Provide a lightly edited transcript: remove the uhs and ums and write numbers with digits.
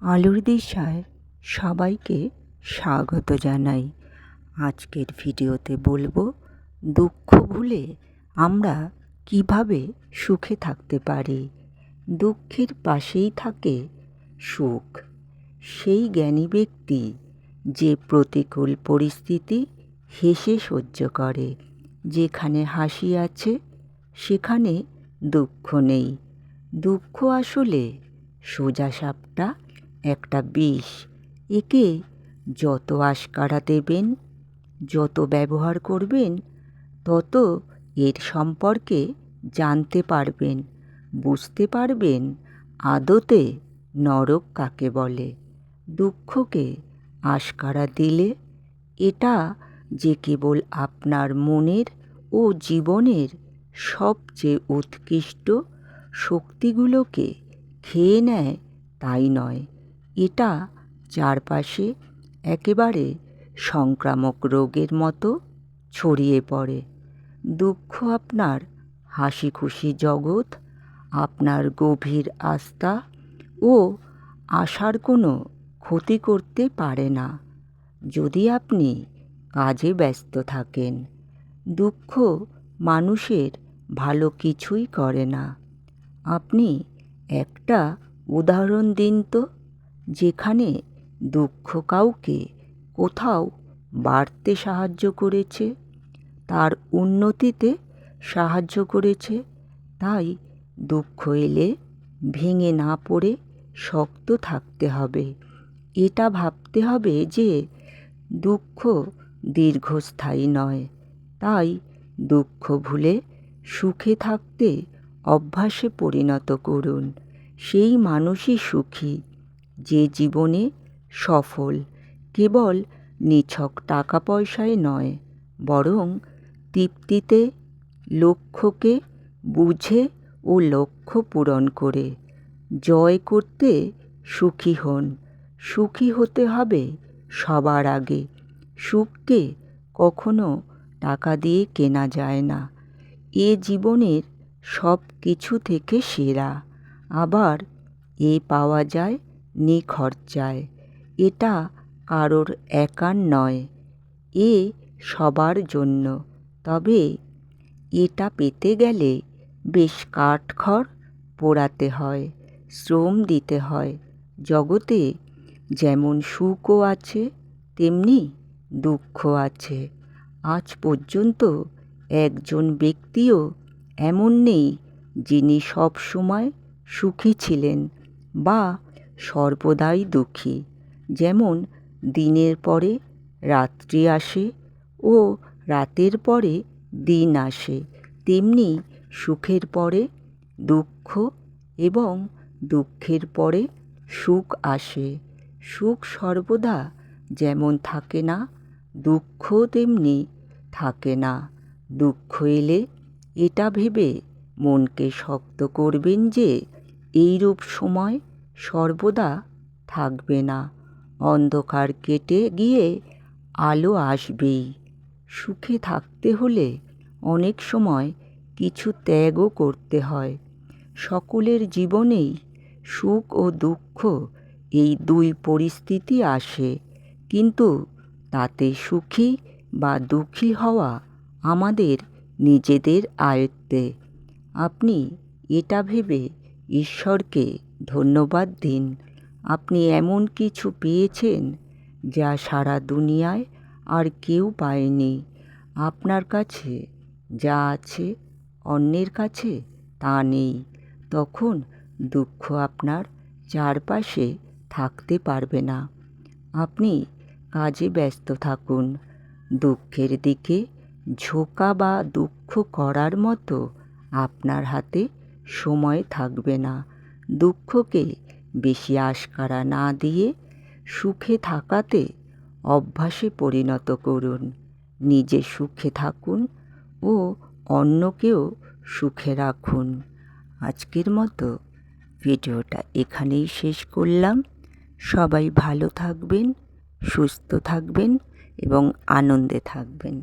আলোর দিশায় সবাইকে স্বাগত জানাই। আজকের ভিডিওতে বলবো দুঃখ ভুলে আমরা কিভাবে সুখে থাকতে পারি। দুঃখের পাশেই থাকে সুখ। সেই জ্ঞানী ব্যক্তি যে প্রতিকূল পরিস্থিতি হেসে সহ্য করে। যেখানে হাসি আছে সেখানে দুঃখ নেই। দুঃখ আসলে সোজাসাপটা একটা বিষ। একে যত আশকারা দেবেন, যত ব্যবহার করবেন, তত এর সম্পর্কে জানতে পারবেন, বুঝতে পারবেন আদতে নরক কাকে বলে। দুঃখকে আশকারা দিলে এটা যে কেবল আপনার মনের ও জীবনের সবচেয়ে উৎকৃষ্ট শক্তিগুলোকে খেয়ে নেয় তাই নয়, এটা চারপাশে একেবারে সংক্রামক রোগের মতো ছড়িয়ে পড়ে। দুঃখ আপনার হাসি খুশি জগৎ, আপনার গভীর আস্থা ও আশার কোনো ক্ষতি করতে পারে না যদি আপনি কাজে ব্যস্ত থাকেন। দুঃখ মানুষের ভালো কিছুই করে না। আপনি একটা উদাহরণ দিন তো, যেখানে দুঃখ কাউকে কোথাও বাড়তে সাহায্য করেছে, তার উন্নতিতে সাহায্য করেছে। তাই দুঃখ এলে ভেঙে না পড়ে শক্ত থাকতে হবে। এটা ভাবতে হবে যে দুঃখ দীর্ঘস্থায়ী নয়। তাই দুঃখ ভুলে সুখে থাকতে অভ্যাসে পরিণত করুন। সেই মানুষই সুখী যে জীবনে সফল কেবল নিছক টাকা পয়সায় নয়, বরং তৃপ্তিতে, লক্ষ্যকে বুঝে ও লক্ষ্য পূরণ করে। জয় করতে সুখী হন। সুখী হতে হবে সবার আগে। সুখকে কখনো টাকা দিয়ে কেনা যায় না। এ জীবনের সব কিছু থেকে সেরা। আবার এ পাওয়া যায় নিখরচায়। এটা কারোর একার নয়, এ সবার জন্য। তবে এটা পেতে গেলে বেশ কাঠখড় পোড়াতে হয়, শ্রম দিতে হয়। জগতে যেমন সুখও আছে তেমনি দুঃখ আছে। আজ পর্যন্ত একজন ব্যক্তিও এমন নেই যিনি সব সময় সুখী ছিলেন বা সর্বদাই দুঃখী। যেমন দিনের পরে রাত্রি আসে ও রাতের পরে দিন আসে, তেমনি সুখের পরে দুঃখ এবং দুঃখের পরে সুখ আসে। সুখ সর্বদা যেমন থাকে না, দুঃখ তেমনি থাকে না। দুঃখ এলে এটা ভেবে মনকে শক্ত করবেন যে এইরূপ সময় সর্বদা থাকবে না। অন্ধকার কেটে গিয়ে আলো আসবেই। সুখে থাকতে হলে অনেক সময় কিছু ত্যাগও করতে হয়। সকলের জীবনেই সুখ ও দুঃখ এই দুই পরিস্থিতি আসে, কিন্তু তাতে সুখী বা দুঃখী হওয়া আমাদের নিজেদের আয়ত্তে। আপনি এটা ভেবে ঈশ্বরকে ধন্যবাদ দিন। আপনি এমন কিছু পেয়েছেন যা সারা দুনিয়ায় আর কেউ পায়নি। আপনার কাছে যা আছে অন্যের কাছে তা নেই। তখন দুঃখ আপনার চারপাশে থাকতে পারবে না। আপনি কাজে ব্যস্ত থাকুন। দুঃখের দিকে ঝোঁকা বা দুঃখ করার মতো আপনার হাতে সময় থাকবে না। দুঃখকে বেশি আশকারা না দিয়ে সুখে থাকাতে অভ্যাসে পরিণত করুন। নিজে সুখে থাকুন ও অন্যকেও সুখে রাখুন। আজকের মতো ভিডিওটা এখানেই শেষ করলাম। সবাই ভালো থাকবেন, সুস্থ থাকবেন এবং আনন্দে থাকবেন।